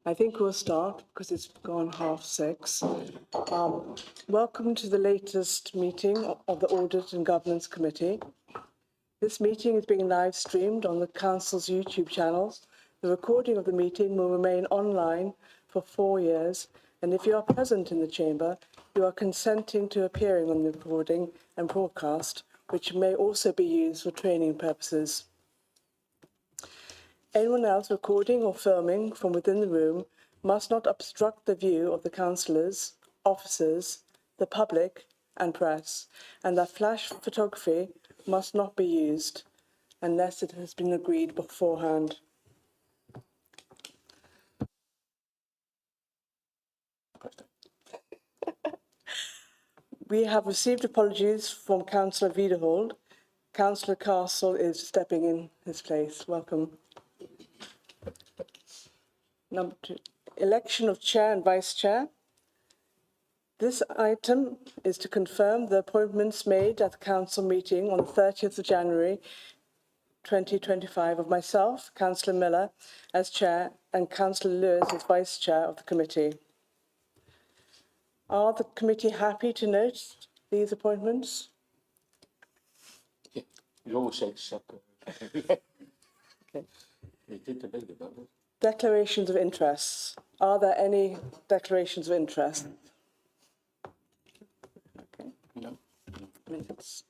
I think we'll start because it's gone 6:30. Welcome to the latest meeting of the Audit and Governance Committee. This meeting is being live streamed on the Council's YouTube channels. The recording of the meeting will remain online for 4 years, and if you are present in the chamber, you are consenting to appearing on the recording and broadcast, which may also be used for training purposes. Anyone else recording or filming from within the room must not obstruct the view of the councillors, officers, the public and press, and that flash photography must not be used unless it has been agreed beforehand. We have received apologies from Councillor Wiederhold. Councillor Castle is stepping in his place. Welcome. Number 2, election of chair and vice chair. This item is to confirm the appointments made at the council meeting on the 30th of January 2025 of myself, Councillor Miller, as chair, and Councillor Lewis as vice chair of the committee. Are the committee happy to note these appointments? Yeah, you always say okay. We did debate about it. Declarations of interests. Are there any declarations of interest? Okay. No. Minutes.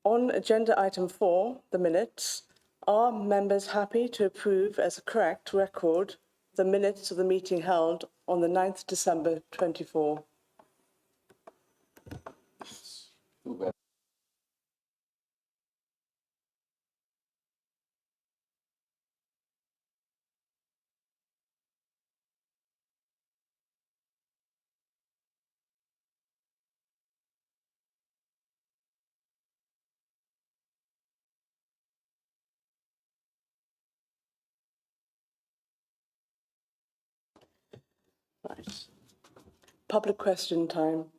On agenda item 4, the minutes, are members happy to approve as a correct record the minutes of the meeting held on the 9th December 24? Too bad. Right. Public question time.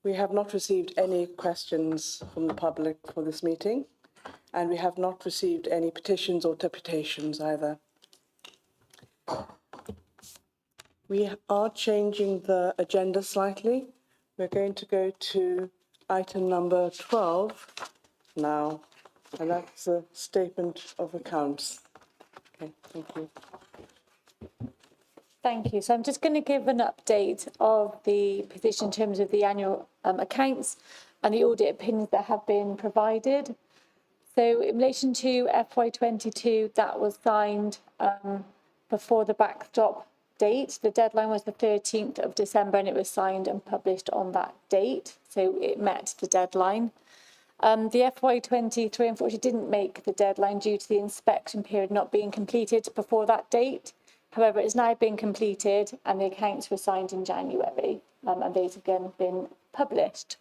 We have not received any questions from the public for this meeting, and we have not received any petitions or deputations either. We are changing the agenda slightly. We're going to go to item number 12 now, and that's a statement of accounts. Okay, thank you. Thank you. So I'm just going to give an update of the position in terms of the annual accounts and the audit opinions that have been provided. So in relation to FY22, that was signed before the backstop date. The deadline was the 13th of December and it was signed and published on that date. So it met the deadline. The FY23 unfortunately didn't make the deadline due to the inspection period not being completed before that date. However, it's now been completed and the accounts were signed in January and they've again been published.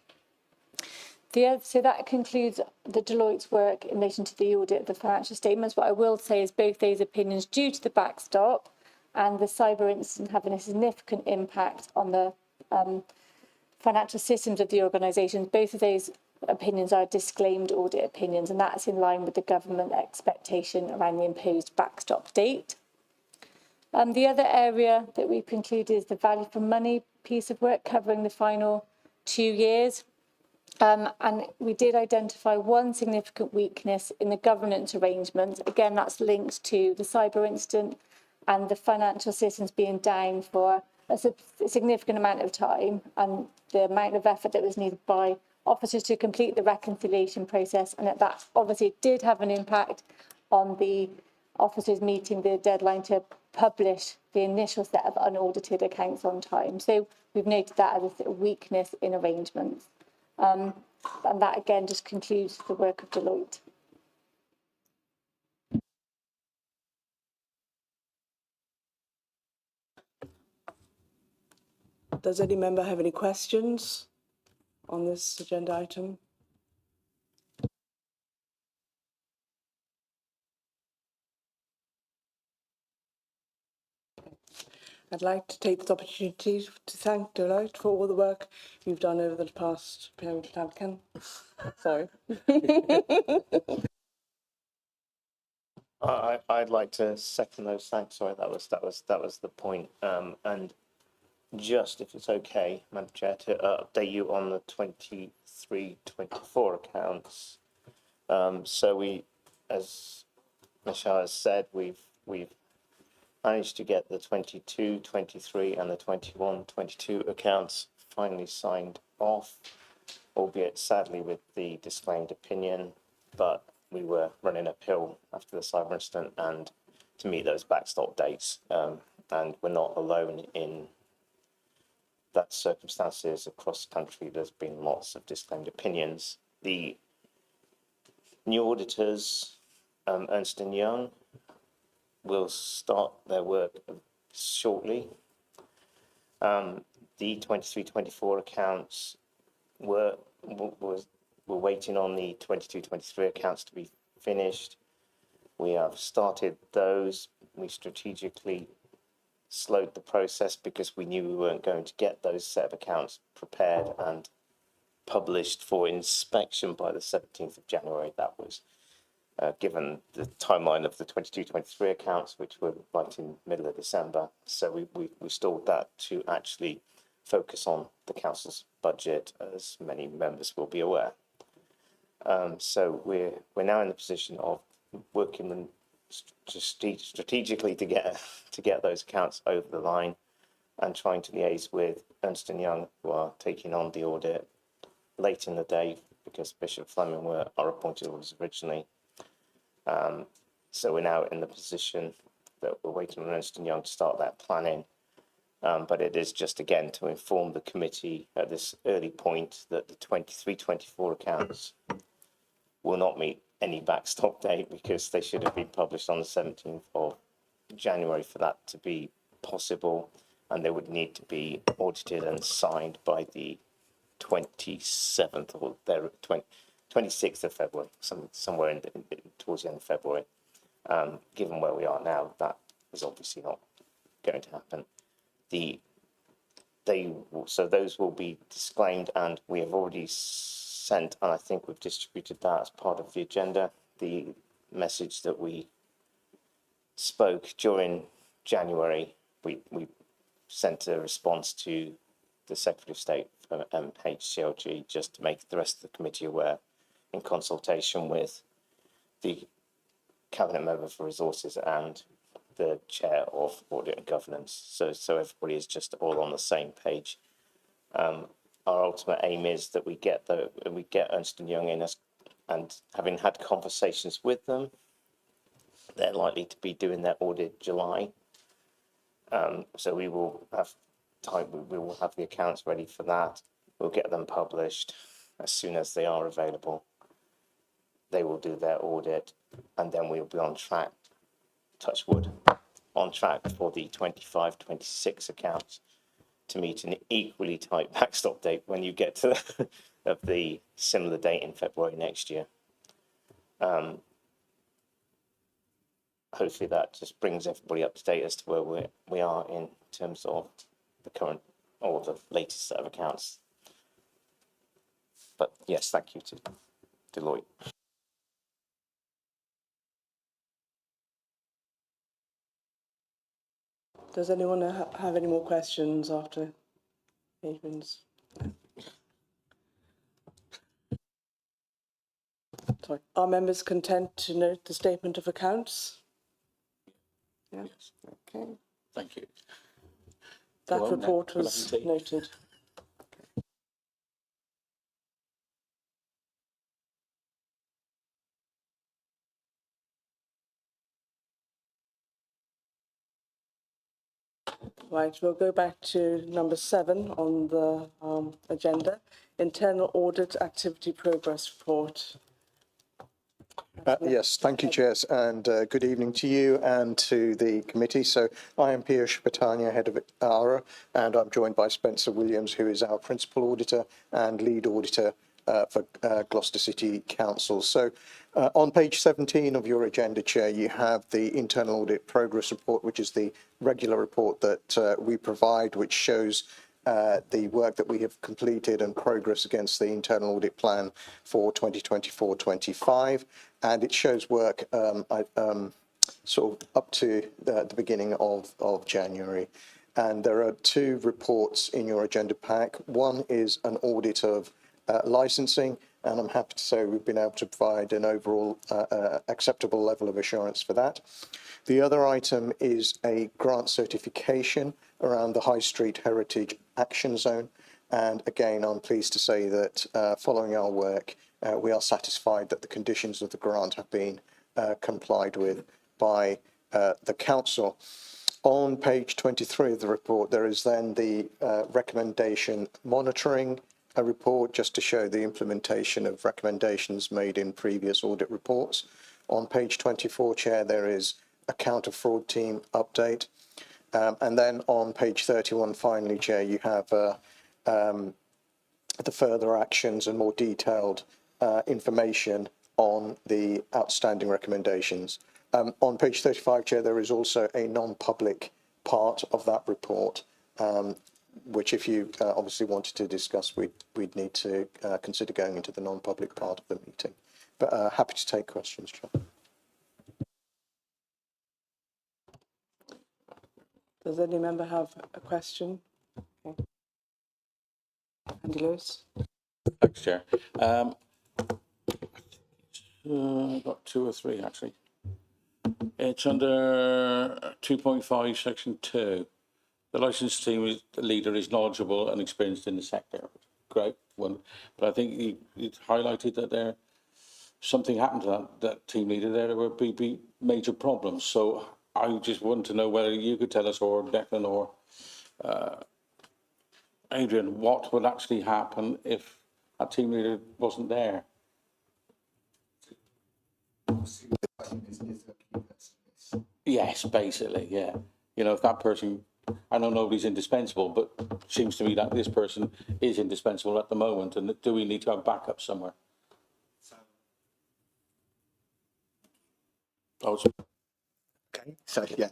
So that concludes the Deloitte's work in relation to the audit of the financial statements. What I will say is both those opinions, due to the backstop and the cyber incident having a significant impact on the financial systems of the organisation, both of those opinions are disclaimed audit opinions, and that's in line with the government expectation around the imposed backstop date. The other area that we've concluded is the value for money piece of work covering the final 2 years. And we did identify one significant weakness in the governance arrangements. Again, that's linked to the cyber incident and the financial systems being down for a significant amount of time, and the amount of effort that was needed by officers to complete the reconciliation process. And that obviously did have an impact on the officers meeting the deadline to publish the initial set of unaudited accounts on time. So we've noted that as a weakness in arrangements. And that again just concludes the work of Deloitte. Does any member have any questions on this agenda item? I'd like to take this opportunity to thank Deloitte for all the work you've done over the past period of time. I'd like to second those thanks. Sorry, that was the point. And just if it's okay, Madam Chair, to update you on the 23-24 accounts. So we, as Michelle has said, we've managed to get the 22-23 and the 21-22 accounts finally signed off, albeit sadly with the disclaimed opinion, but we were running uphill after the cyber incident and to meet those backstop dates. And we're not alone in that circumstances across the country. There's been lots of disclaimed opinions. The new auditors, Ernst & Young, will start their work shortly. The 23-24 accounts we're waiting on the 22-23 accounts to be finished. We have started those. We strategically slowed the process because we knew we weren't going to get those set of accounts prepared and published for inspection by the 17th of January. That was given the timeline of the 22-23 accounts, which were right in the middle of December. So we stalled that to actually focus on the council's budget, as many members will be aware. So we're now in the position of working strategically to get those accounts over the line, and trying to liaise with Ernst & Young, who are taking on the audit late in the day because Bishop Fleming were our appointed auditors originally. So we're now in the position that we're waiting on Ernst & Young to start that planning. But it is just, again, to inform the committee at this early point that the 23-24 accounts will not meet any backstop date because they should have been published on the 17th of January for that to be possible. And they would need to be audited and signed by the 27th or 26th of February, somewhere towards the end of February. Given where we are now, that is obviously not going to happen. So those will be disclaimed, and we have already sent, and I think we've distributed that as part of the agenda, the message that we spoke during January. We sent a response to the Secretary of State from HCLG just to make the rest of the committee aware, in consultation with the Cabinet Member for Resources and the Chair of Audit and Governance. So everybody is just all on the same page. Our ultimate aim is that we get Ernst & Young in us, and having had conversations with them, they're likely to be doing their audit July. So we will have time. We will have the accounts ready for that. We'll get them published as soon as they are available. They will do their audit, and then we'll be on track, touch wood, on track for the 25-26 accounts to meet an equally tight backstop date when you get to of the similar date in February next year. Hopefully that just brings everybody up to date as to where we are in terms of the current or the latest set of accounts. But yes, thank you to Deloitte. Does anyone have any more questions after Adrian's? Sorry. Are members content to note the statement of accounts? Yeah. Yes. Okay. Thank you. That Go on report then. was Good afternoon. noted. Right, we'll go back to number 7 on the agenda, Internal Audit Activity Progress Report. Yes, thank you, Chairs, and good evening to you and to the committee. So I am Piyush Patania, Head of ARA, and I'm joined by Spencer Williams, who is our Principal Auditor and Lead Auditor for Gloucester City Council. So on page 17 of your agenda, Chair, you have the Internal Audit Progress Report, which is the regular report that we provide, which shows the work that we have completed and progress against the internal audit plan for 2024-25, and it shows work sort of up to the beginning of January. And there are two reports in your agenda pack. One is an audit of licensing, and I'm happy to say we've been able to provide an overall acceptable level of assurance for that. The other item is a grant certification around the High Street Heritage Action Zone. And again, I'm pleased to say that following our work, we are satisfied that the conditions of the grant have been complied with by the council. On page 23 of the report, there is then the recommendation monitoring a report just to show the implementation of recommendations made in previous audit reports. On page 24, Chair, there is a counter-fraud team update. And then on page 31, finally, Chair, you have the further actions and more detailed information on the outstanding recommendations. On page 35, Chair, there is also a non-public part of that report, which if you obviously wanted to discuss, we'd need to consider going into the non-public part of the meeting. But happy to take questions, Chair. Does any member have a question? Okay. Andy Lewis. Thanks, Chair. I've got two or three, actually. It's under 2.5, section 2. The licensed team leader is knowledgeable and experienced in the sector. Great one. But I think you highlighted that something happened to that team leader there. There would be major problems. So I just want to know whether you could tell us, or Declan or Adrian, what would actually happen if that team leader wasn't there? Yes, basically, yeah. You know, if that person, I know nobody's indispensable, but seems to me that this person is indispensable at the moment, and do we need to have backup somewhere? Okay,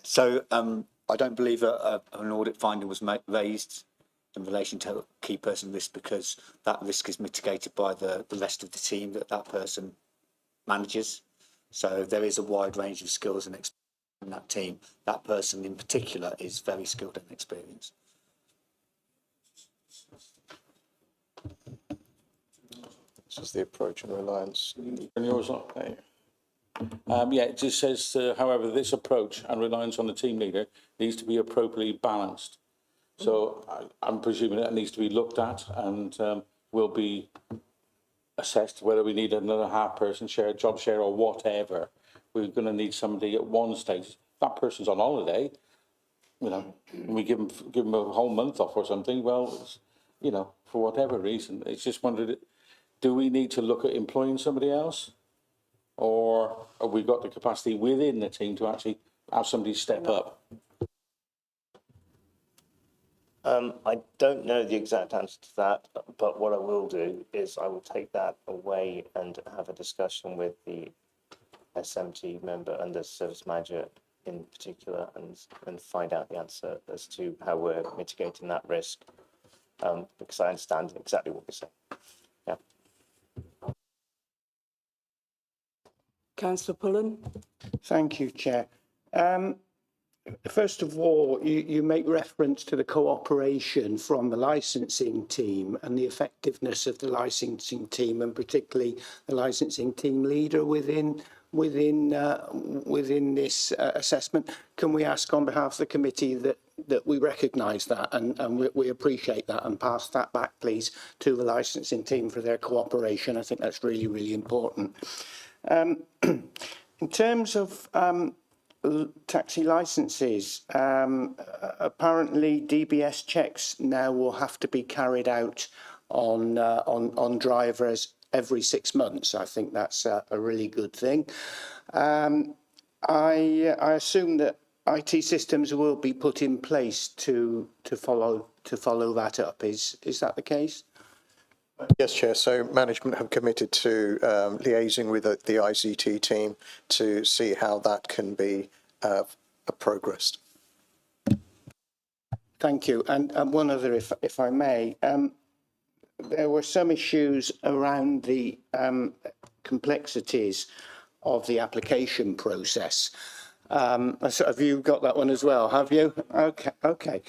so I don't believe an audit finding was raised in relation to a key person risk, because that risk is mitigated by the rest of the team that person manages. So there is a wide range of skills and experience in that team. That person in particular is very skilled and experienced. This is the approach and reliance. And yours, okay. Yeah, it just says, however, this approach and reliance on the team leader needs to be appropriately balanced. So I'm presuming that needs to be looked at and will be assessed whether we need another half-person share, job share, or whatever. We're going to need somebody at one stage. If that person's on holiday, you know, and we give them a whole month off or something. Well, you know, for whatever reason, it's just wondered: do we need to look at employing somebody else, or have we got the capacity within the team to actually have somebody step up? I don't know the exact answer to that, but what I will do is I will take that away and have a discussion with the SMT member and the service manager in particular, and find out the answer as to how we're mitigating that risk, because I understand exactly what you're saying. Yeah. Councillor Pullen. Thank you, Chair. First of all, you make reference to the cooperation from the licensing team and the effectiveness of the licensing team, and particularly the licensing team leader within this assessment. Can we ask on behalf of the committee that we recognise that and we appreciate that, and pass that back, please, to the licensing team for their cooperation? I think that's really, really important. In terms of taxi licences, apparently DBS checks now will have to be carried out on drivers every 6 months. I think that's a really good thing. I assume that IT systems will be put in place to follow that up. Is that the case? Yes, Chair. So management have committed to liaising with the ICT team to see how that can be progressed. Thank you. And one other, if I may. There were some issues around the complexities of the application process. So have you got that one as well? Have you? Okay, okay.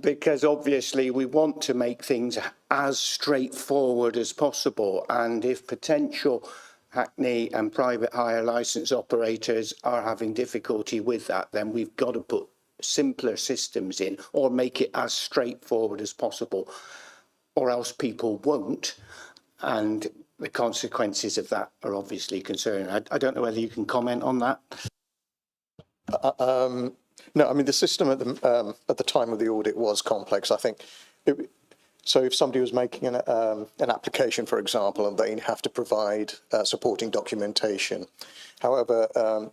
Because obviously we want to make things as straightforward as possible, and if potential Hackney and private hire licence operators are having difficulty with that, then we've got to put simpler systems in or make it as straightforward as possible, or else people won't, and the consequences of that are obviously concerning. I don't know whether you can comment on that. No, I mean, the system at the time of the audit was complex. I think, so if somebody was making an application, for example, and they have to provide supporting documentation. However,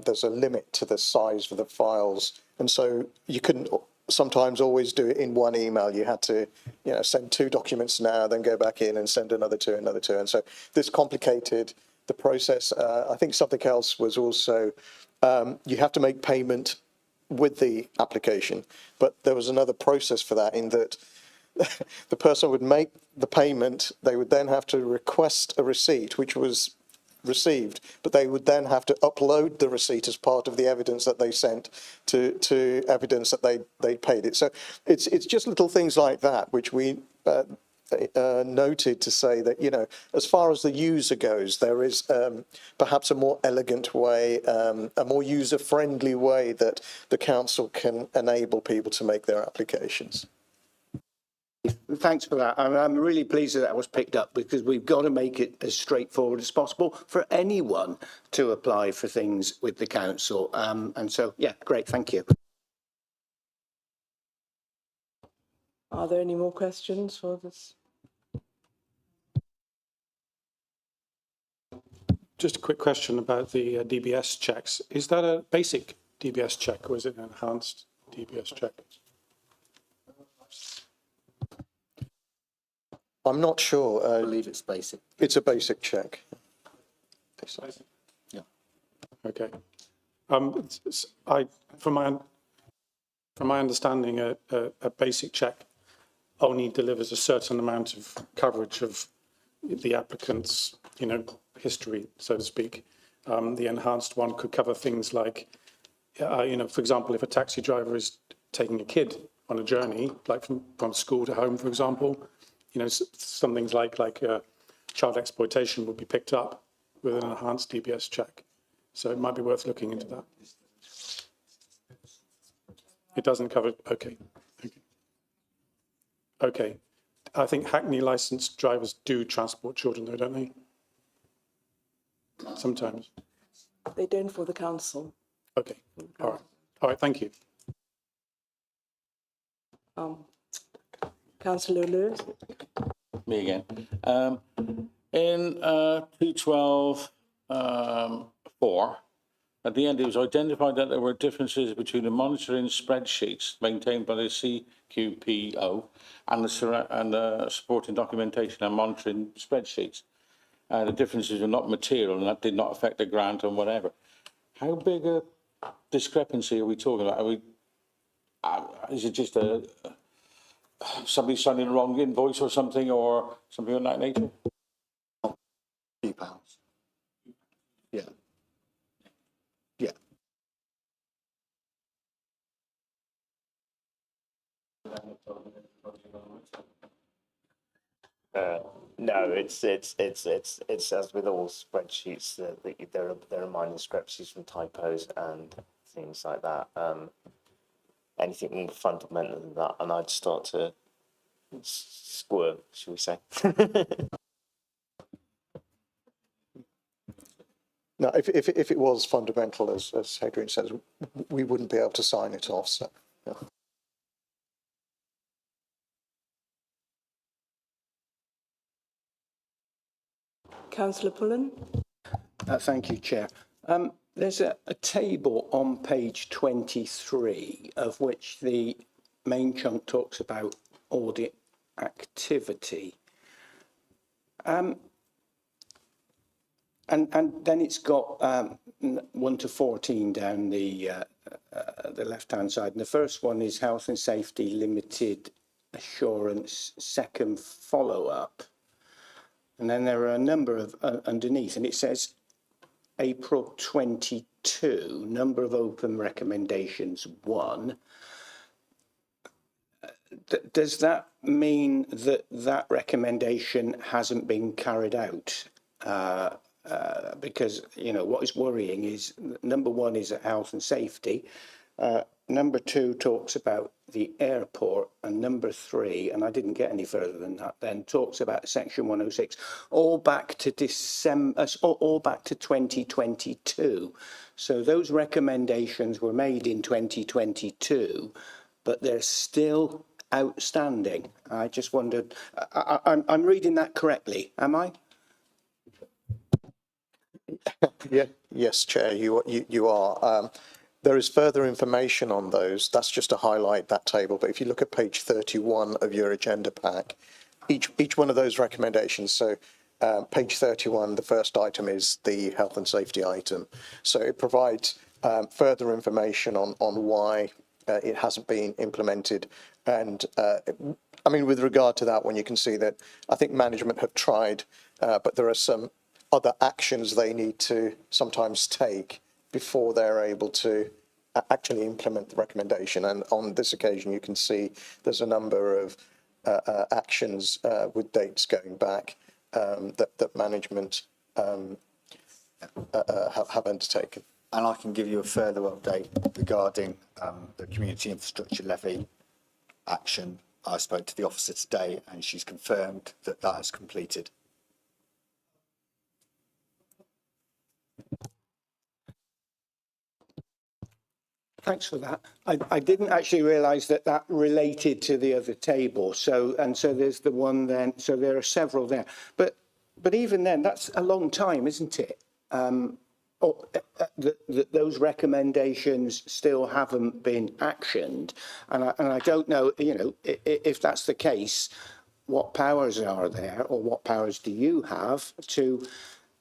there's a limit to the size of the files. And so you couldn't sometimes always do it in one email. You had to, send 2 documents now, then go back in and send another 2. And so this complicated the process. I think something else was also, you have to make payment with the application, but there was another process for that, in that the person would make the payment, they would then have to request a receipt, which was received, but they would then have to upload the receipt as part of the evidence that they sent to evidence that they paid it. So it's just little things like that which we noted to say that, as far as the user goes, there is perhaps a more elegant way, a more user-friendly way that the council can enable people to make their applications. Thanks for that. I'm really pleased that was picked up, because we've got to make it as straightforward as possible for anyone to apply for things with the council. And so, yeah, great. Thank you. Are there any more questions for this? Just a quick question about the DBS checks. Is that a basic DBS check, or is it an enhanced DBS check? I'm not sure. I believe it's basic. It's a basic check. Basic. Yeah. Okay. From my understanding, a basic check only delivers a certain amount of coverage of the applicant's, history, so to speak. The enhanced one could cover things like, for example, if a taxi driver is taking a kid on a journey, like from school to home, for example, some things like child exploitation would be picked up with an enhanced DBS check. So it might be worth looking into that. It doesn't cover, okay. Okay. I think Hackney licensed drivers do transport children though, don't they? Sometimes. They don't for the council. Okay, all right, thank you. Councillor Lewis? Me again. In 212 4, at the end, it was identified that there were differences between the monitoring spreadsheets maintained by the CQPO and the supporting documentation and monitoring spreadsheets. The differences were not material, and that did not affect the grant and whatever. How big a discrepancy are we talking about? Is it just somebody signing the wrong invoice or something, or something of that nature? A few pounds. Yeah. Yeah. No, it's as with all spreadsheets that there are minor discrepancies from typos and things like that. Anything more fundamental than that, and I'd start to squirm, shall we say? No, if it was fundamental, as Hadrian says, we wouldn't be able to sign it off. So, yeah. Councillor Pullen? Thank you, Chair. There's a table on page 23 of which the main chunk talks about audit activity. And then it's got 1 to 14 down the left-hand side. And the first one is Health and Safety Limited Assurance Second Follow-up. And then there are a number of underneath, and it says April 22 2, number of open recommendations 1, does that mean that that recommendation hasn't been carried out? Because, you know, what is worrying is number 1 is health and safety. Number 2 talks about the airport, and number 3, and I didn't get any further than that then, talks about section 106, all back to December, all back to 2022. So those recommendations were made in 2022, but they're still outstanding. I just wondered, I'm reading that correctly, am I? Yeah, yes, Chair, you are. There is further information on those. That's just to highlight that table. But if you look at page 31 of your agenda pack, each one of those recommendations. So page 31, the first item is the health and safety item. So it provides further information on why it hasn't been implemented. And I mean, with regard to that one, you can see that I think management have tried, but there are some other actions they need to sometimes take before they're able to actually implement the recommendation. And on this occasion, you can see there's a number of actions with dates going back that management have undertaken. And I can give you a further update regarding the community infrastructure levy action. I spoke to the officer today and she's confirmed that that is completed. Thanks for that. I didn't actually realise that that related to the other table. So there's the one then. So there are several there. But even then, that's a long time, isn't it? Those recommendations still haven't been actioned, and I don't know. You know, if that's the case, what powers are there, or what powers do you have to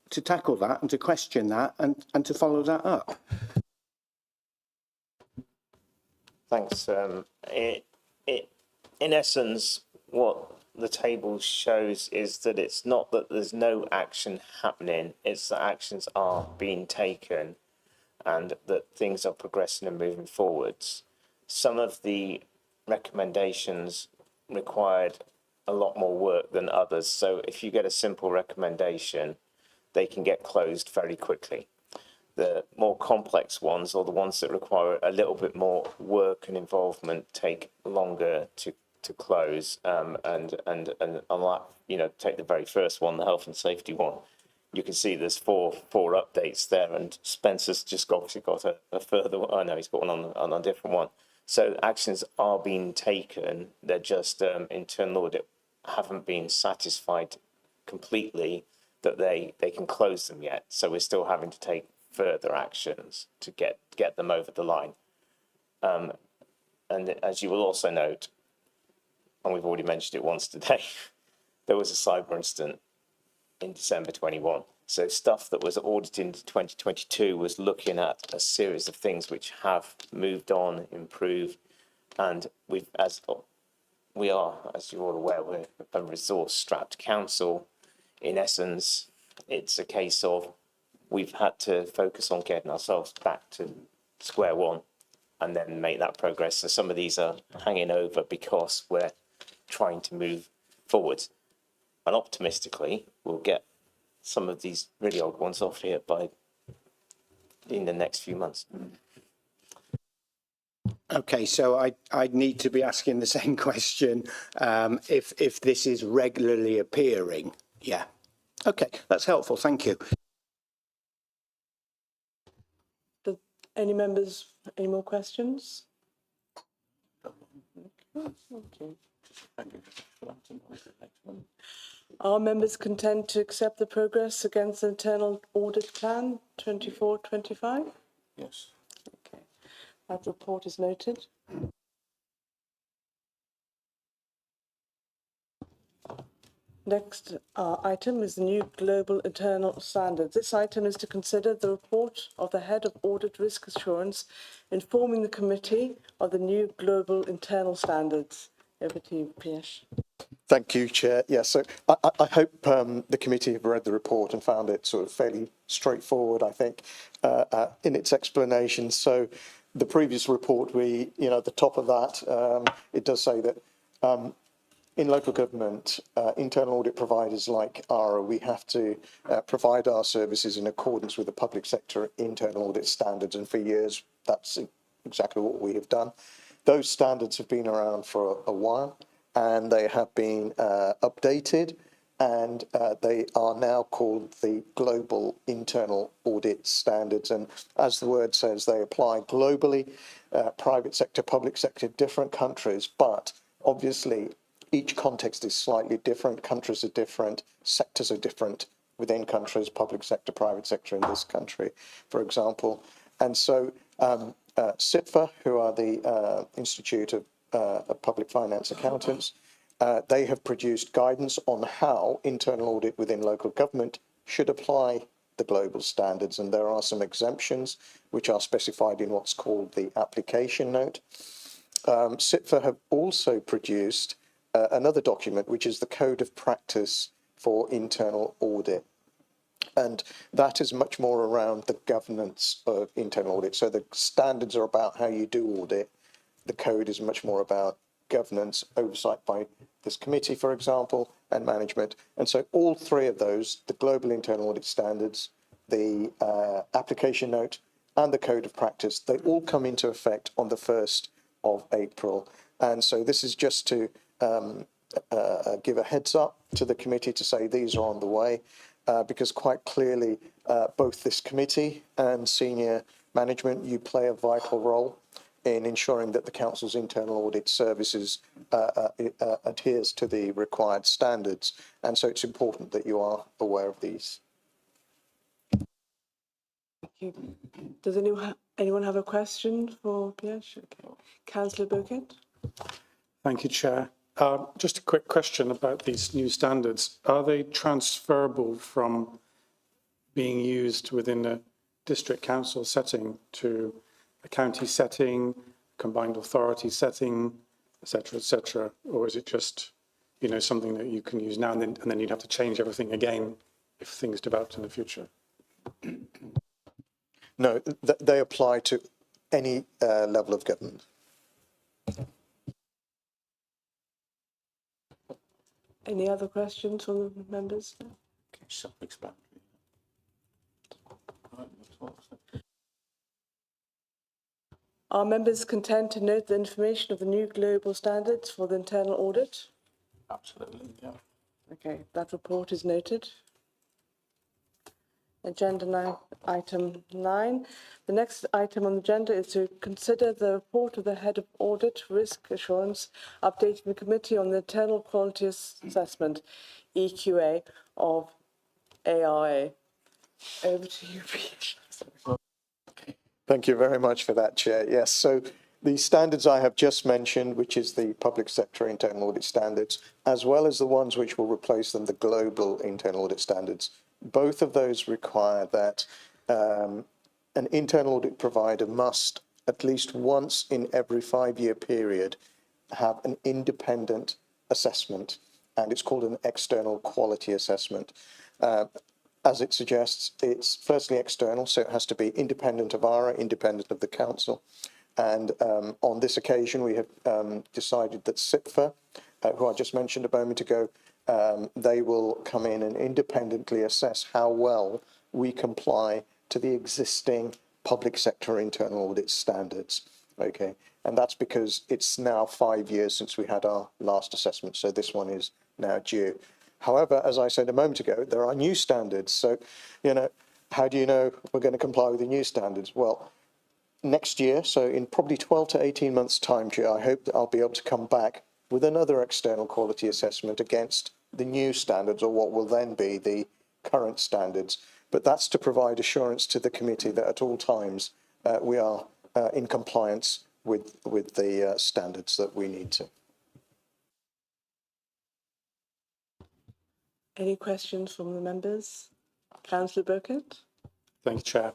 tackle that and to question that and to follow that up? Thanks. In essence, what the table shows is that it's not that there's no action happening, it's that actions are being taken and that things are progressing and moving forwards. Some of the recommendations required a lot more work than others. So if you get a simple recommendation, they can get closed very quickly. The more complex ones, or the ones that require a little bit more work and involvement, take longer to close. And unlike, you know, take the very first one, the health and safety one, you can see there's four updates there, and Spencer's just obviously got a further one. I know he's got one on a different one. So actions are being taken. They're just internal audit haven't been satisfied completely that they can close them yet. So we're still having to take further actions to get them over the line. And as you will also note, and we've already mentioned it once today, there was a cyber incident in December 21. So stuff that was audited in 2022 was looking at a series of things which have moved on, improved, and as you're all aware, we're a resource-strapped council. In essence, it's a case of we've had to focus on getting ourselves back to square one and then make that progress. So some of these are hanging over because we're trying to move forward. And optimistically, we'll get some of these really old ones off here in the next few months. Okay, so I'd need to be asking the same question if this is regularly appearing. Yeah. Okay, that's helpful. Thank you. Any members, any more questions? Okay. Are members content to accept the progress against the internal audit plan 24-25? Yes. Okay, that report is noted. Next item is the new global internal standards. This item is to consider the report of the head of audit risk assurance informing the committee of the new global internal standards. Over to you, Piyush. Thank you, Chair. Yes, so I hope the committee have read the report and found it sort of fairly straightforward, I think, in its explanation. So the previous report, at the top of that, it does say that in local government, internal audit providers like ARA, we have to provide our services in accordance with the public sector internal audit standards. And for years, that's exactly what we have done. Those standards have been around for a while, and they have been updated, and they are now called the Global Internal Audit Standards. And as the word says, they apply globally, private sector, public sector, different countries, but obviously each context is slightly different. Countries are different, sectors are different within countries, public sector, private sector in this country, for example. And so CIPFA, who are the Institute of Public Finance Accountants, they have produced guidance on how internal audit within local government should apply the global standards. And there are some exemptions which are specified in what's called the application note. CIPFA have also produced another document, which is the Code of Practice for Internal Audit. And that is much more around the governance of internal audit. So the standards are about how you do audit. The code is much more about governance, oversight by this committee, for example, and management. And so all three of those, the Global Internal Audit Standards, the application note, and the Code of Practice, they all come into effect on the 1st of April. And so this is just to give a heads up to the committee to say these are on the way, because quite clearly both this committee and senior management, you play a vital role in ensuring that the council's internal audit services adheres to the required standards. And so it's important that you are aware of these. Thank you. Does anyone have a question for Pierre? Okay. Councillor Burkett. Thank you, Chair. Just a quick question about these new standards. Are they transferable from being used within a district council setting to a county setting, combined authority setting, et cetera, or is it just, something that you can use now and then you'd have to change everything again if things developed in the future? No, they apply to any level of government. Any other questions from the members? No? Okay, self-explanatory. Are members content to note the information of the new global standards for the internal audit? Absolutely, yeah. Okay, that report is noted. Agenda item 9. The next item on the agenda is to consider the report of the Head of Audit Risk Assurance updating the Committee on the Internal Quality Assessment, EQA, of ARA. Over to you, Pierre. Thank you very much for that, Chair. Yes, so the standards I have just mentioned, which is the public sector internal audit standards, as well as the ones which will replace them, the global internal audit standards, both of those require that an internal audit provider must, at least once in every 5-year period, have an independent assessment, and it's called an external quality assessment. As it suggests, it's firstly external, so it has to be independent of ARA, independent of the council. And on this occasion, we have decided that CIPFA, who I just mentioned a moment ago, they will come in and independently assess how well we comply to the existing public sector internal audit standards. Okay, and that's because it's now 5 years since we had our last assessment, so this one is now due. However, as I said a moment ago, there are new standards. So, how do you know we're going to comply with the new standards? Well, next year, so in probably 12 to 18 months' time, Chair, I hope that I'll be able to come back with another external quality assessment against the new standards, or what will then be the current standards. But that's to provide assurance to the committee that at all times we are in compliance with the standards that we need to. Any questions from the members? Councillor Burkett? Thank you, Chair.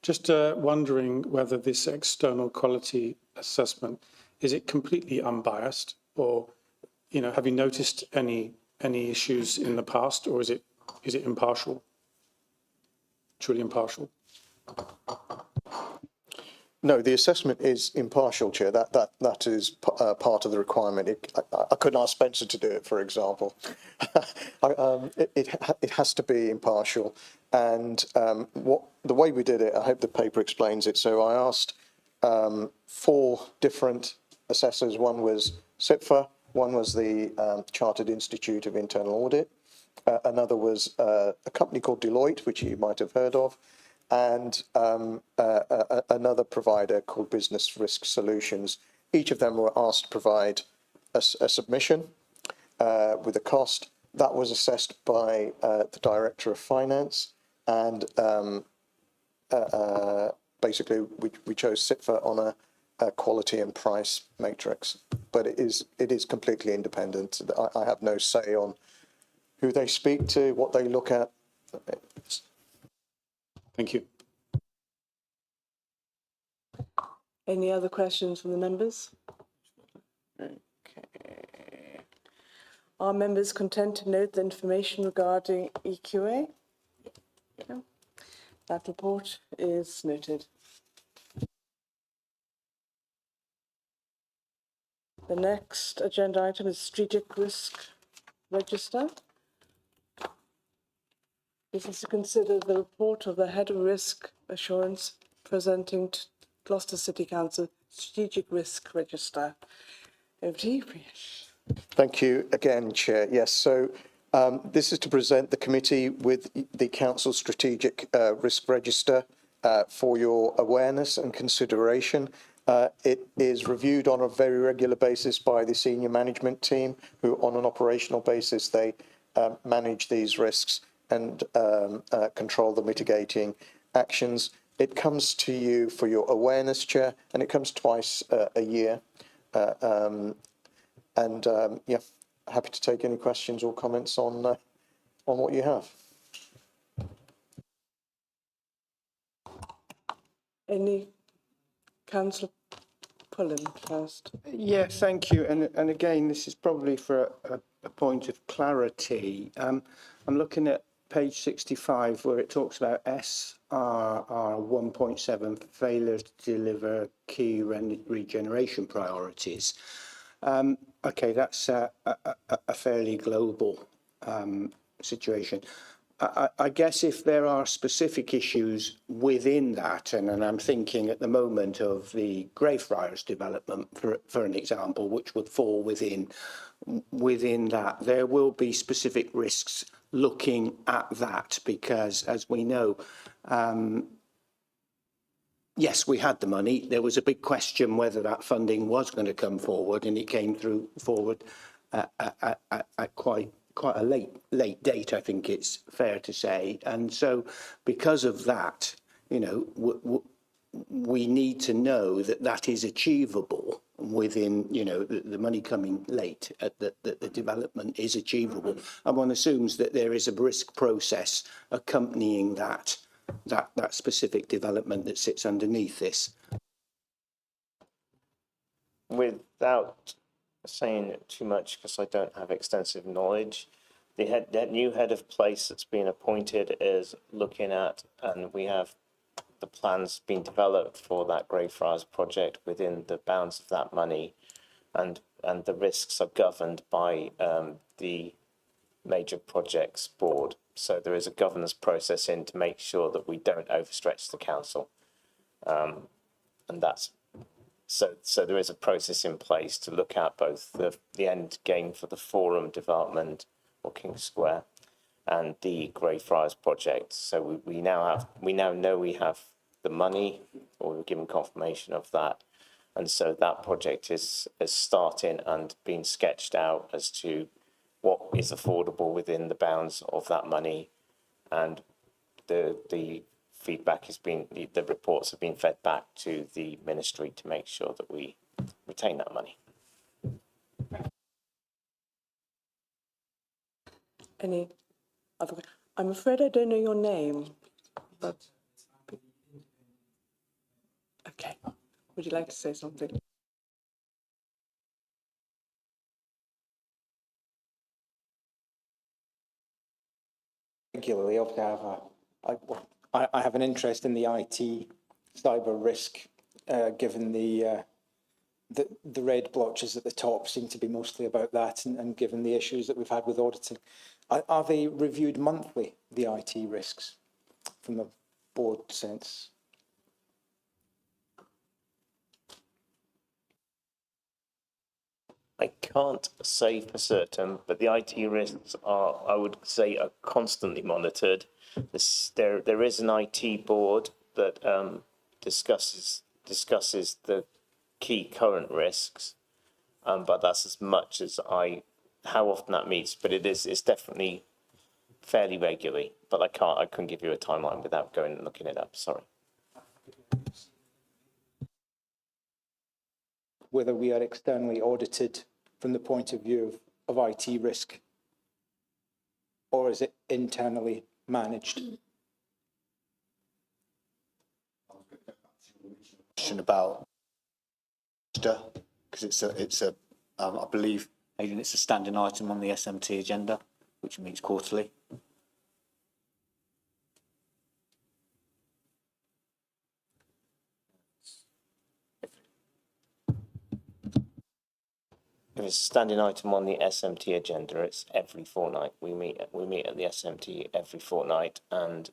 Just wondering whether this external quality assessment, is it completely unbiased, or have you noticed any issues in the past, or is it impartial? Truly impartial? No, the assessment is impartial, Chair. That is part of the requirement. I couldn't ask Spencer to do it, for example. It has to be impartial. And the way we did it, I hope the paper explains it. So I asked 4 different assessors. One was CIPFA, one was the Chartered Institute of Internal Audit, another was a company called Deloitte, which you might have heard of, and another provider called Business Risk Solutions. Each of them were asked to provide a submission with a cost. That was assessed by the Director of Finance, and basically we chose CIPFA on a quality and price matrix. But it is completely independent. I have no say on who they speak to, what they look at. Thank you. Any other questions from the members? Okay. Are members content to note the information regarding EQA? Yeah. That report is noted. The next agenda item is Strategic Risk Register. This is to consider the report of the Head of Risk Assurance presenting to Gloucester City Council Strategic Risk Register. Over to you, Priyesh. Thank you again, Chair. Yes, so this is to present the committee with the Council Strategic Risk Register for your awareness and consideration. It is reviewed on a very regular basis by the senior management team, who on an operational basis, they manage these risks and control the mitigating actions. It comes to you for your awareness, Chair, and it comes twice a year. Yeah, happy to take any questions or comments on what you have. Any Councillor Pullen first? Yeah, thank you. And again, this is probably for a point of clarity. I'm looking at page 65 where it talks about SRR 1.7, failure to deliver key regeneration priorities. Okay, that's a fairly global situation. I guess if there are specific issues within that, and I'm thinking at the moment of the Greyfriars development, for an example, which would fall within that, there will be specific risks looking at that, because as we know, yes, we had the money. There was a big question whether that funding was going to come forward, and it came forward at quite a late date, I think it's fair to say. And so because of that, we need to know that that is achievable within, the money coming late, that the development is achievable. And one assumes that there is a risk process accompanying that specific development that sits underneath this. Without saying too much, because I don't have extensive knowledge, that new head of place that's been appointed is looking at, and we have the plans being developed for that Greyfriars project within the bounds of that money, and the risks are governed by the Major Projects Board. So there is a governance process in to make sure that we don't overstretch the council, and that's so there is a process in place to look at both the end game for the Forum development or King Square and the Greyfriars project. So we now know we have the money, or we're given confirmation of that, and so that project is starting and being sketched out as to what is affordable within the bounds of that money, and the feedback has been, the reports have been fed back to the ministry to make sure that we retain that money. Any other? I'm afraid I don't know your name, but okay. Would you like to say something? regularly. Obviously, I have an interest in the IT cyber risk, given the red blotches at the top seem to be mostly about that, and given the issues that we've had with auditing. Are they reviewed monthly, the IT risks, from the board sense? I can't say for certain, but the IT risks are, I would say, are constantly monitored. There is an IT board that discusses the key current risks, but that's as much as how often that meets. But it's definitely fairly regularly. But I couldn't give you a timeline without going and looking it up. Sorry. Whether we are externally audited from the point of view of IT risk, or is it internally managed? Question about because I believe, Adrian, it's a standing item on the SMT agenda, which meets quarterly. If it's a standing item on the SMT agenda, it's every fortnight. We meet at the SMT every fortnight, and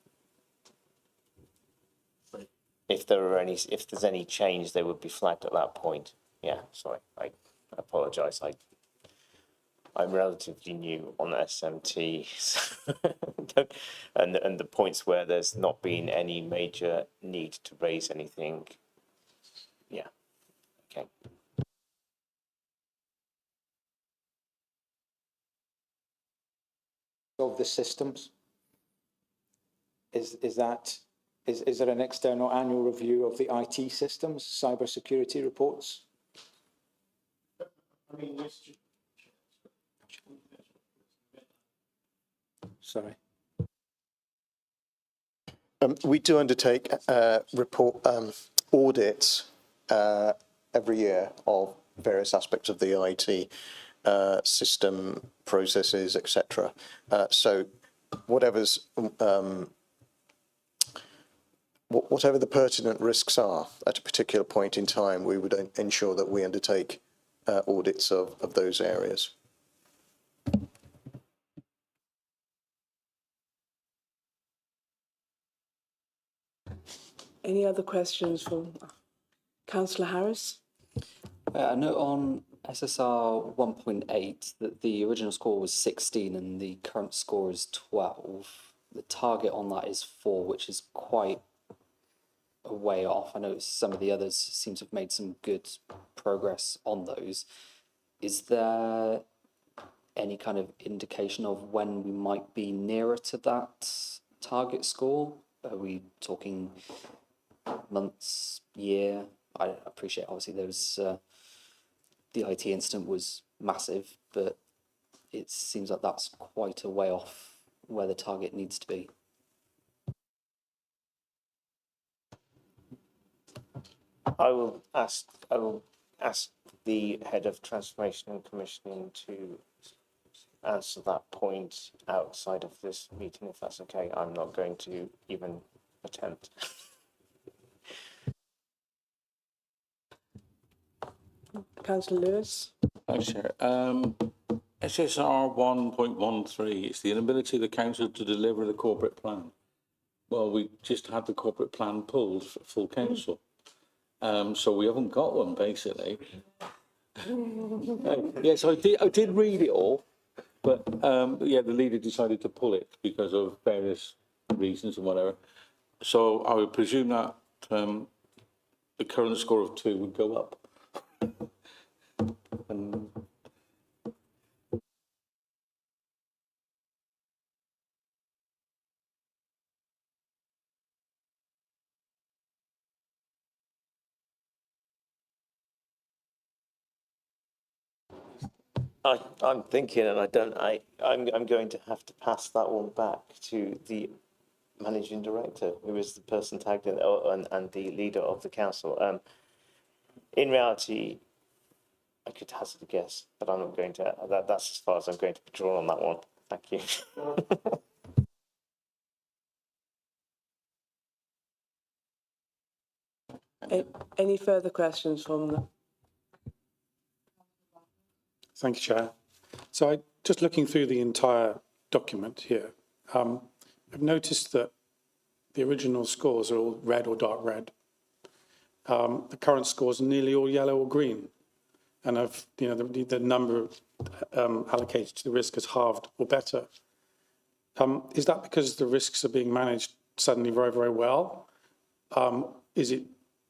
if there's any change, they would be flagged at that point. Yeah, sorry, I apologise. I'm relatively new on SMT, and the points where there's not been any major need to raise anything. Yeah, okay. Of the systems, is there an external annual review of the IT systems, cybersecurity reports? Sorry. We do undertake audits every year of various aspects of the IT system, processes, etc. So whatever the pertinent risks are at a particular point in time, we would ensure that we undertake audits of those areas. Any other questions from Councillor Harris? I know on SSR 1.8 that the original score was 16 and the current score is 12. The target on that is 4, which is quite a way off. I know some of the others seem to have made some good progress on those. Is there any kind of indication of when we might be nearer to that target score? Are we talking months, year? I appreciate, obviously, there was the IT incident was massive, but it seems like that's quite a way off where the target needs to be. I will ask the head of transformation and commissioning to answer that point outside of this meeting, if that's okay. I'm not going to even attempt. Councillor Lewis? Thanks, Chair. SSR 1.13, it's the inability of the council to deliver the corporate plan. Well, we just had the corporate plan pulled for full council. So we haven't got one, basically. Yes, I did read it all, but yeah, the leader decided to pull it because of various reasons and whatever. So I would presume that the current score of 2 would go up. And I'm thinking, and I'm going to have to pass that one back to the managing director, who is the person tagged in, and the leader of the council. In reality, I could hazard a guess, but I'm not going to. That's as far as I'm going to be drawn on that one. Thank you. Any further questions from the... Thank you, Chair. So just looking through the entire document here, I've noticed that the original scores are all red or dark red. The current scores are nearly all yellow or green. And the number allocated to the risk is halved or better. Is that because the risks are being managed suddenly very, very well? Is it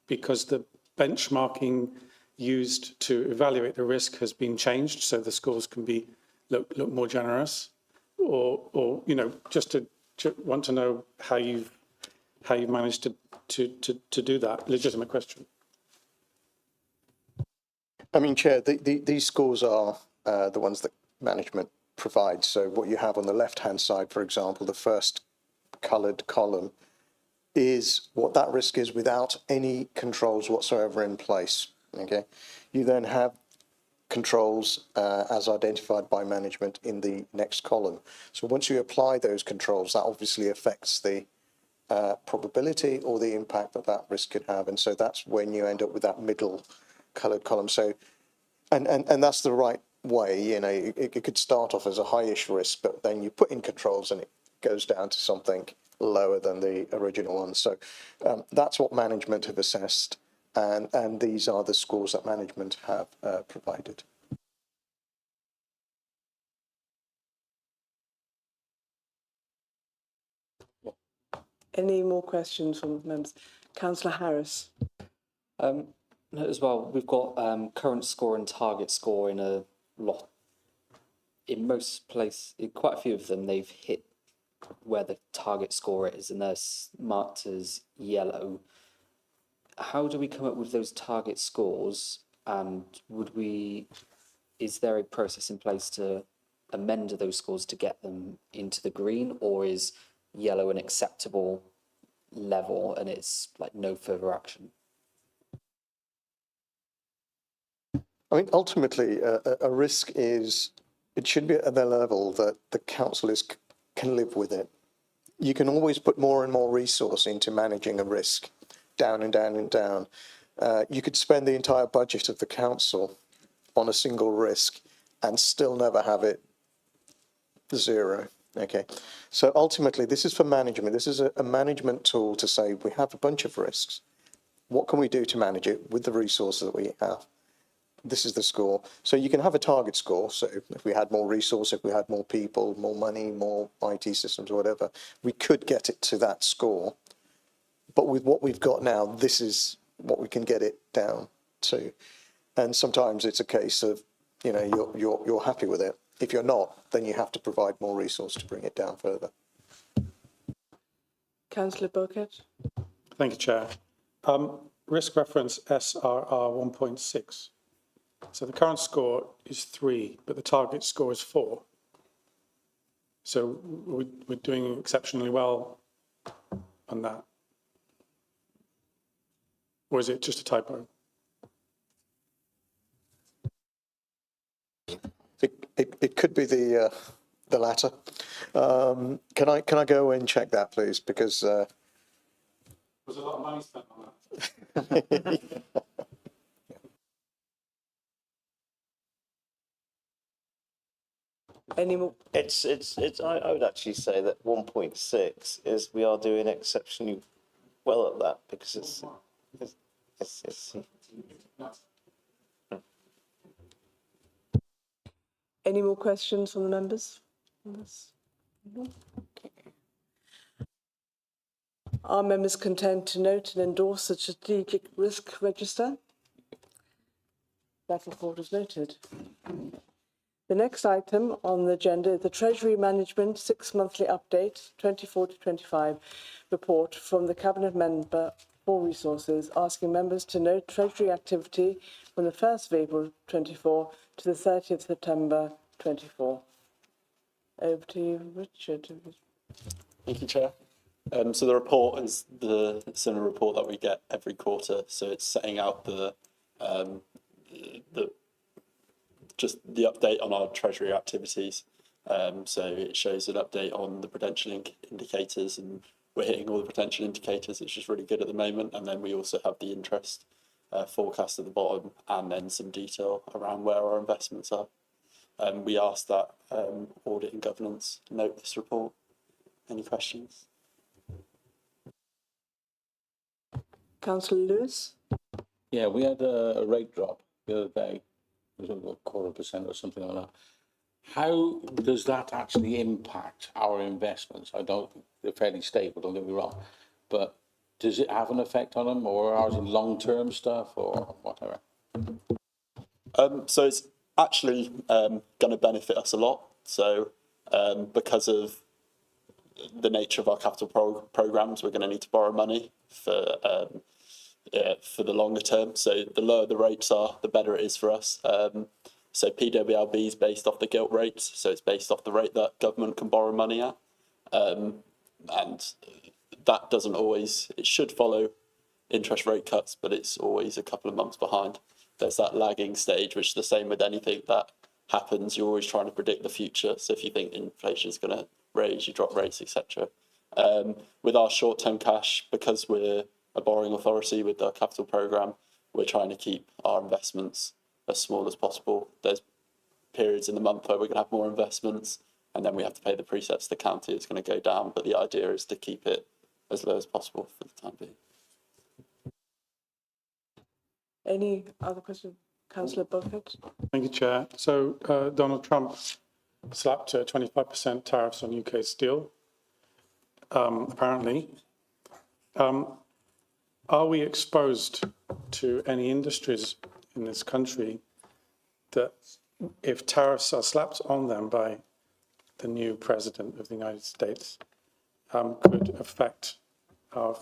because the benchmarking used to evaluate the risk has been changed so the scores can be look more generous? Or just to want to know how you've managed to do that? Legitimate question. I mean, Chair, these scores are the ones that management provides. So what you have on the left-hand side, for example, the first coloured column is what that risk is without any controls whatsoever in place. Okay, you then have controls as identified by management in the next column. So once you apply those controls, that obviously affects the probability or the impact that that risk could have, and so that's when you end up with that middle coloured column. So, and that's the right way. It could start off as a highish risk, but then you put in controls and it goes down to something lower than the original one. So that's what management have assessed, and these are the scores that management have provided. Any more questions from members? Councillor Harris. As well, we've got current score and target score in a lot. In most places, in quite a few of them, they've hit where the target score is, and they're marked as yellow. How do we come up with those target scores? And is there a process in place to amend those scores to get them into the green, or is yellow an acceptable level and it's like no further action? I mean, ultimately, a risk it should be at the level that the council can live with it. You can always put more and more resource into managing a risk, down and down and down. You could spend the entire budget of the council on a single risk and still never have it zero. Okay, so ultimately, this is for management. This is a management tool to say we have a bunch of risks. What can we do to manage it with the resources that we have? This is the score. So you can have a target score. So if we had more resource, if we had more people, more money, more IT systems or whatever, we could get it to that score. But with what we've got now, this is what we can get it down to. And sometimes it's a case of, you're happy with it. If you're not, then you have to provide more resource to bring it down further. Councillor Burkett. Thank you, Chair. Risk reference SRR 1.6. So the current score is 3, but the target score is 4. So we're doing exceptionally well on that. Or is it just a typo? It could be the latter. Can I go and check that, please? Because there's a lot of money spent on that. Any more? I would actually say that 1.6 is we are doing exceptionally well at that, because it's Any more questions from the members? Okay. Are members content to note and endorse the strategic risk register? That report is noted. The next item on the agenda is the Treasury Management 6-monthly update 24 to 25 report from the Cabinet Member for Resources, asking members to note Treasury activity from the 1st of April 24 to the 30th of September 24. Over to you, Richard. Thank you, Chair. So the report is the similar report that we get every quarter. So it's setting out just the update on our Treasury activities. So it shows an update on the prudential indicators and we're hitting all the potential indicators, which is really good at the moment. And then we also have the interest forecast at the bottom, and then some detail around where our investments are. We asked that Audit and Governance note this report. Any questions? Councillor Lewis? Yeah, we had a rate drop the other day. It was about 0.25% or something like that. How does that actually impact our investments? I don't, they're fairly stable, don't get me wrong, but does it have an effect on them, or are it long-term stuff or whatever? So it's actually going to benefit us a lot. So because of the nature of our capital programs, we're going to need to borrow money for the longer term. So the lower the rates are, the better it is for us. So PWLB is based off the gilt rates, so it's based off the rate that government can borrow money at. And that doesn't always, it should follow interest rate cuts, but it's always a couple of months behind. There's that lagging stage, which is the same with anything that happens. You're always trying to predict the future. So if you think inflation is going to raise, you drop rates, etc. With our short-term cash, because we're a borrowing authority with our capital programme, we're trying to keep our investments as small as possible. There's periods in the month where we're going to have more investments, and then we have to pay the presets to the county. It's going to go down, but the idea is to keep it as low as possible for the time being. Any other question? Councillor Bucket? Thank you, Chair. So Donald Trump slapped 25% tariffs on UK steel, apparently. Are we exposed to any industries in this country that, if tariffs are slapped on them by the new president of the United States, could affect our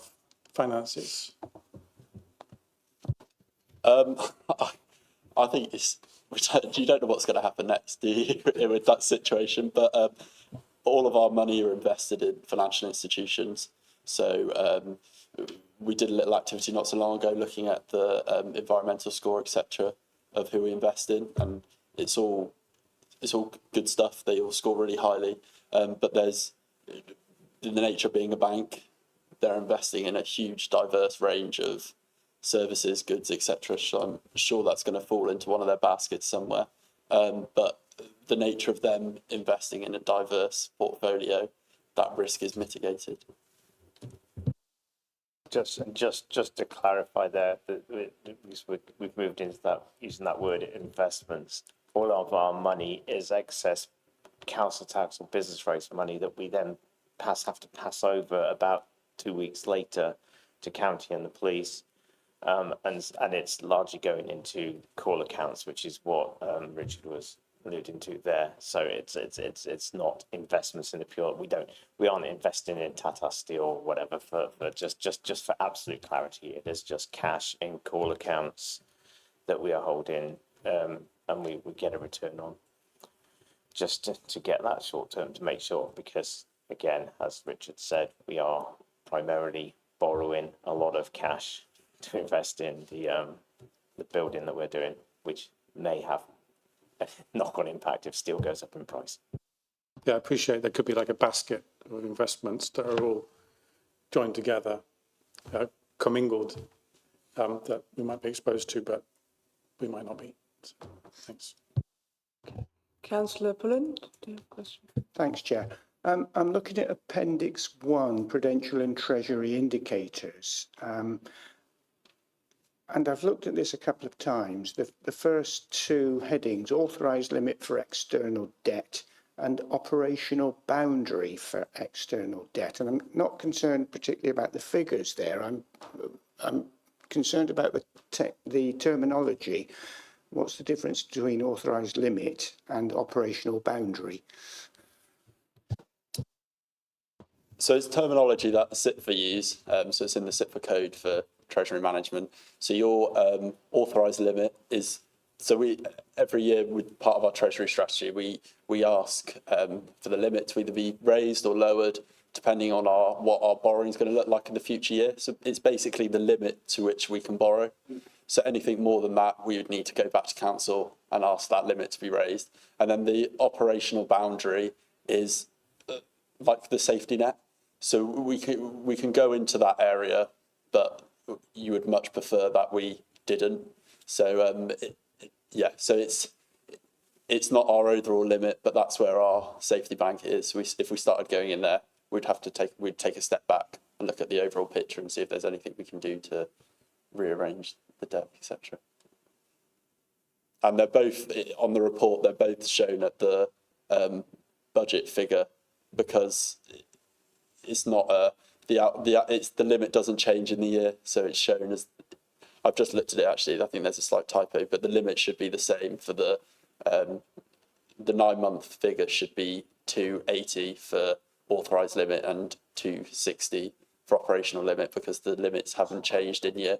finances? I think you don't know what's going to happen next, do you, with that situation? But all of our money are invested in financial institutions. So we did a little activity not so long ago looking at the environmental score, etc., of who we invest in, and it's all good stuff. They all score really highly. But there's, in the nature of being a bank, they're investing in a huge, diverse range of services, goods, etc. So I'm sure that's going to fall into one of their baskets somewhere. But the nature of them investing in a diverse portfolio, that risk is mitigated. Just to clarify there, we've moved into that, using that word, investments. All of our money is excess council tax or business rates money that we then have to pass over about 2 weeks later to county and the police. And it's largely going into call accounts, which is what Richard was alluding to there. So it's not investments in the pure. We aren't investing in Tata Steel or whatever for just for absolute clarity. It is just cash in call accounts that we are holding, and we get a return on. Just to get that short term, to make sure, because again, as Richard said, we are primarily borrowing a lot of cash to invest in the building that we're doing, which may have a knock-on impact if steel goes up in price. Yeah, I appreciate there could be like a basket of investments that are all joined together, commingled, that we might be exposed to, but we might not be. So, thanks. Councillor Pullen, do you have a question? Thanks, Chair. I'm looking at Appendix 1, Prudential and Treasury Indicators. And I've looked at this a couple of times. The first two headings, authorised limit for external debt and operational boundary for external debt. And I'm not concerned particularly about the figures there. I'm concerned about the terminology. What's the difference between authorised limit and operational boundary? So it's terminology that CITFA use. So it's in the CITFA code for Treasury management. So your authorised limit is, so we every year with part of our Treasury strategy, we ask for the limit to either be raised or lowered depending on what our borrowing is going to look like in the future year. So it's basically the limit to which we can borrow. So anything more than that, we would need to go back to council and ask that limit to be raised. And then the operational boundary is like the safety net. So we can go into that area, but you would much prefer that we didn't. So yeah, so it's not our overall limit, but that's where our safety bank is. If we started going in there, we'd take a step back and look at the overall picture and see if there's anything we can do to rearrange the deck, etc. And they're both on the report. They're both shown at the budget figure because it's not the limit doesn't change in the year, so it's shown as. I've just looked at it actually. I think there's a slight typo, but the limit should be the same for the 9-month figure should be 280 for authorised limit and 260 for operational limit because the limits haven't changed in year.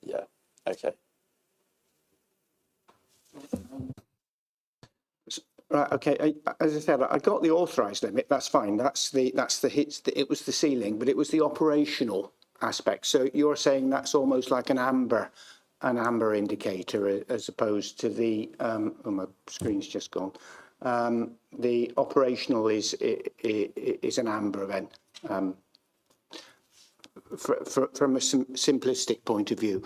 Yeah. Okay. Right. Okay. As I said, I got the authorised limit. That's fine. That's the hits. It was the ceiling, but it was the operational aspect. So you're saying that's almost like an amber indicator as opposed to the. Oh, my screen's just gone. The operational is an amber then. From a simplistic point of view.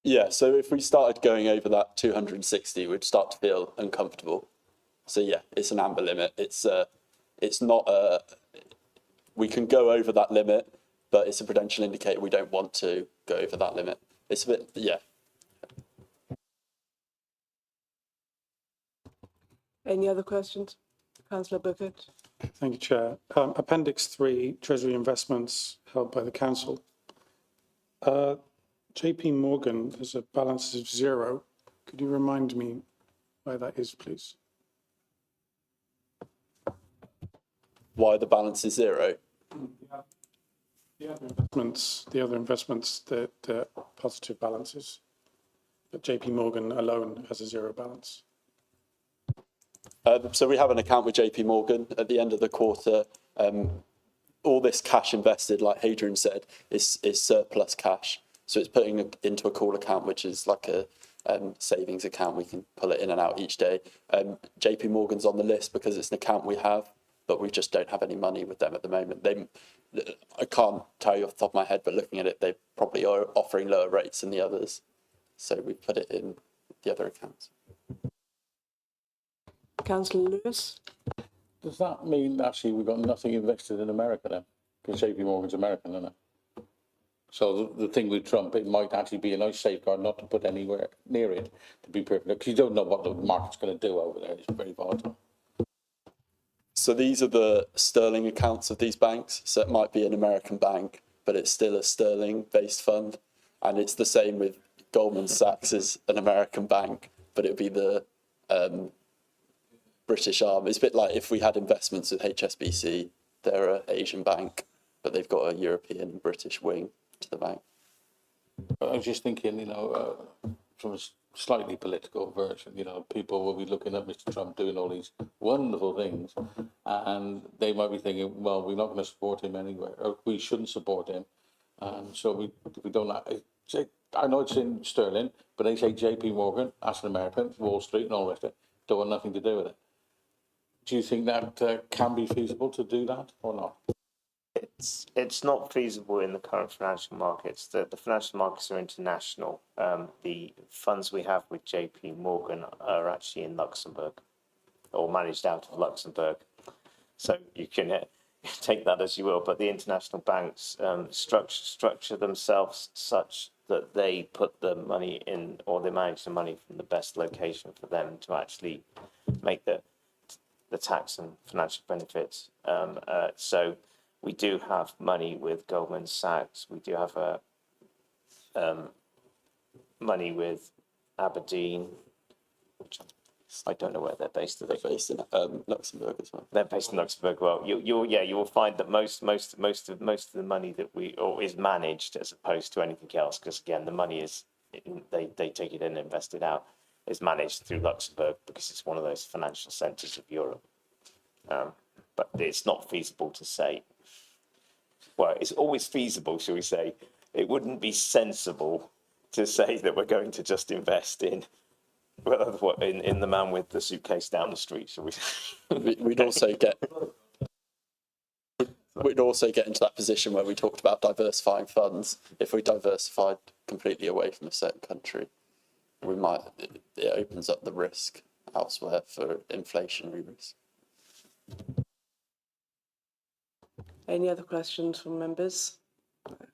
Yeah, so if we started going over that 260, we'd start to feel uncomfortable. So yeah, it's an amber limit. It's not a. We can go over that limit, but it's a prudential indicator. We don't want to go over that limit. It's a bit, yeah. Any other questions? Councillor Burkett? Thank you, Chair. Appendix 3, Treasury Investments held by the Council. JP Morgan has a balance of 0. Could you remind me why that is, please? Why the balance is 0? The other investments, the positive balances, but JP Morgan alone has a 0 balance. So we have an account with JP Morgan at the end of the quarter. All this cash invested, like Hadrian said, is surplus cash. So it's putting it into a call account, which is like a savings account. We can pull it in and out each day. JP Morgan's on the list because it's an account we have, but we just don't have any money with them at the moment. I can't tell you off the top of my head, but looking at it, they probably are offering lower rates than the others. So we put it in the other accounts. Councillor Lewis? Does that mean actually we've got nothing invested in America then? Because JP Morgan's American, isn't it? So the thing with Trump, it might actually be a nice safeguard not to put anywhere near it, to be perfect, because you don't know what the market's going to do over there. It's very volatile. So these are the sterling accounts of these banks. So it might be an American bank, but it's still a sterling-based fund. And it's the same with Goldman Sachs is an American bank, but it would be the British arm. It's a bit like if we had investments with HSBC, they're an Asian bank, but they've got a European and British wing to the bank. I was just thinking, from a slightly political version, people will be looking at Mr. Trump doing all these wonderful things, and they might be thinking, well, we're not going to support him anywhere, or we shouldn't support him. And so we don't like. I know it's in sterling, but they say JP Morgan, as an American, Wall Street and all the rest of it, don't want nothing to do with it. Do you think that can be feasible to do that or not? It's not feasible in the current financial markets. The financial markets are international. The funds we have with JP Morgan are actually in Luxembourg or managed out of Luxembourg. So you can take that as you will, but the international banks structure themselves such that they put the money in, or they manage the money from the best location for them to actually make the tax and financial benefits. So we do have money with Goldman Sachs. We do have money with Aberdeen, which I don't know where they're based. They're based in Luxembourg as well. They're based in Luxembourg. Well, you will find that most of the money that is managed as opposed to anything else, because again, the money is they take it in and invest it out, is managed through Luxembourg because it's one of those financial centres of Europe. But it's not feasible to say. Well, it's always feasible, shall we say. It wouldn't be sensible to say that we're going to just invest in the man with the suitcase down the street, shall we say. We'd also get we'd also get into that position where we talked about diversifying funds. If we diversified completely away from a certain country, we might, it opens up the risk elsewhere for inflationary risk. Any other questions from members? Okay.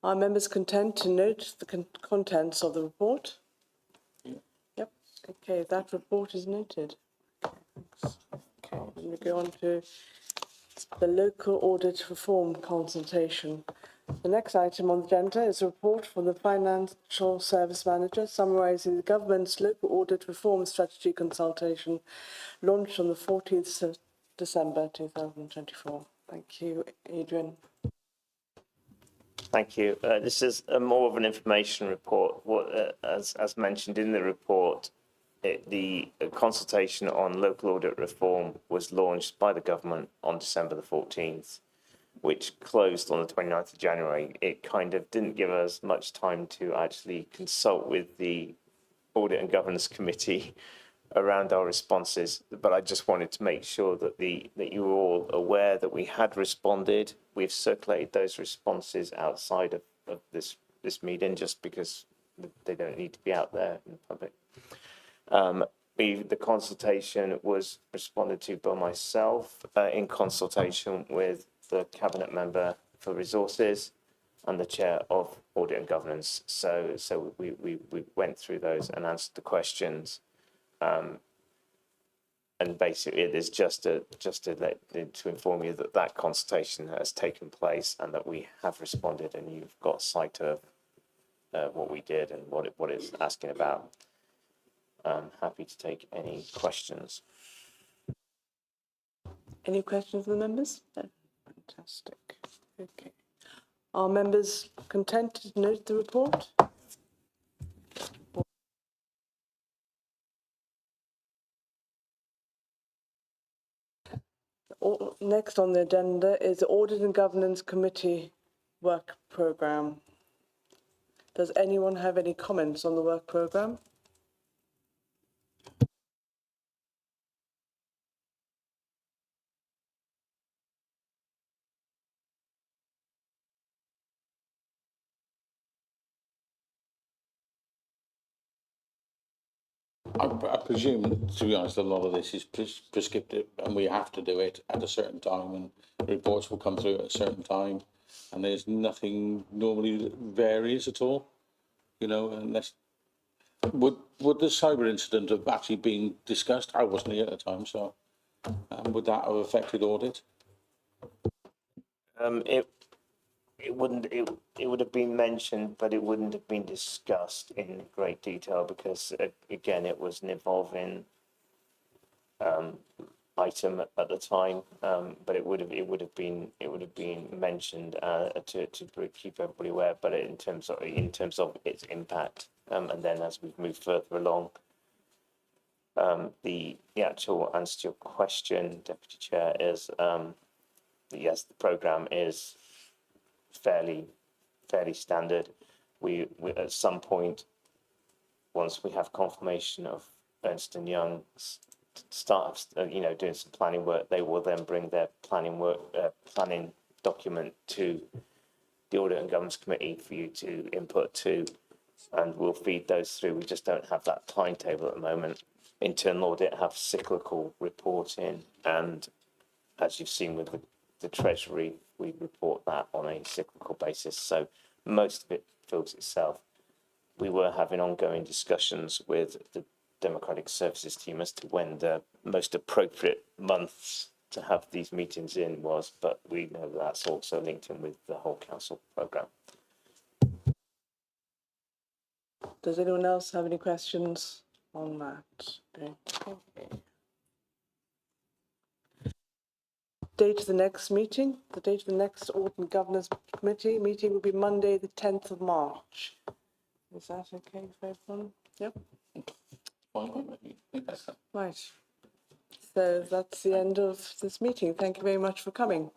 Are members content to note the contents of the report? Yep. Okay, that report is noted. Okay, thanks. Okay, then we go on to the local audit reform consultation. The next item on the agenda is a report from the Financial Service Manager summarising the government's local audit reform strategy consultation launched on the 14th of December 2024. Thank you, Adrian. Thank you. This is more of an information report. As mentioned in the report, the consultation on local audit reform was launched by the government on December the 14th, which closed on the 29th of January. It kind of didn't give us much time to actually consult with the Audit and Governance Committee around our responses, but I just wanted to make sure that that you were all aware that we had responded. We've circulated those responses outside of this meeting just because they don't need to be out there in the public. The consultation was responded to by myself in consultation with the Cabinet Member for Resources and the Chair of Audit and Governance. So we went through those and answered the questions. And basically, it is just to inform you that that consultation has taken place and that we have responded, and you've got sight of what we did and what it's asking about. I'm happy to take any questions. Any questions from the members? No. Fantastic. Okay. Are members content to note the report? Next on the agenda is the Audit and Governance Committee work programme. Does anyone have any comments on the work programme? I presume, to be honest, a lot of this is prescriptive and we have to do it at a certain time and reports will come through at a certain time and there's nothing normally that varies at all, you know, unless... Would the cyber incident have actually been discussed? I wasn't here at the time, so would that have affected audit? It wouldn't. It would have been mentioned, but it wouldn't have been discussed in great detail because, again, it was an evolving item at the time. But it would have been mentioned to keep everybody aware. But in terms of its impact, and then as we've moved further along, the actual answer to your question, Deputy Chair, is yes, the programme is fairly standard. We at some point, once we have confirmation of Ernst & Young start, doing some planning work, they will then bring their planning document to the Audit and Governance Committee for you to input to, and we'll feed those through. We just don't have that timetable at the moment. Internal audit have cyclical reporting, and as you've seen with the Treasury, we report that on a cyclical basis. So most of it fills itself. We were having ongoing discussions with the Democratic Services team as to when the most appropriate months to have these meetings in was, but we know that's also linked in with the whole council programme. Does anyone else have any questions on that? Okay. Date of the next meeting. The date of the next Audit and Governance Committee meeting will be Monday, the 10th of March. Is that okay for everyone? Yep. Right. So that's the end of this meeting. Thank you very much for coming.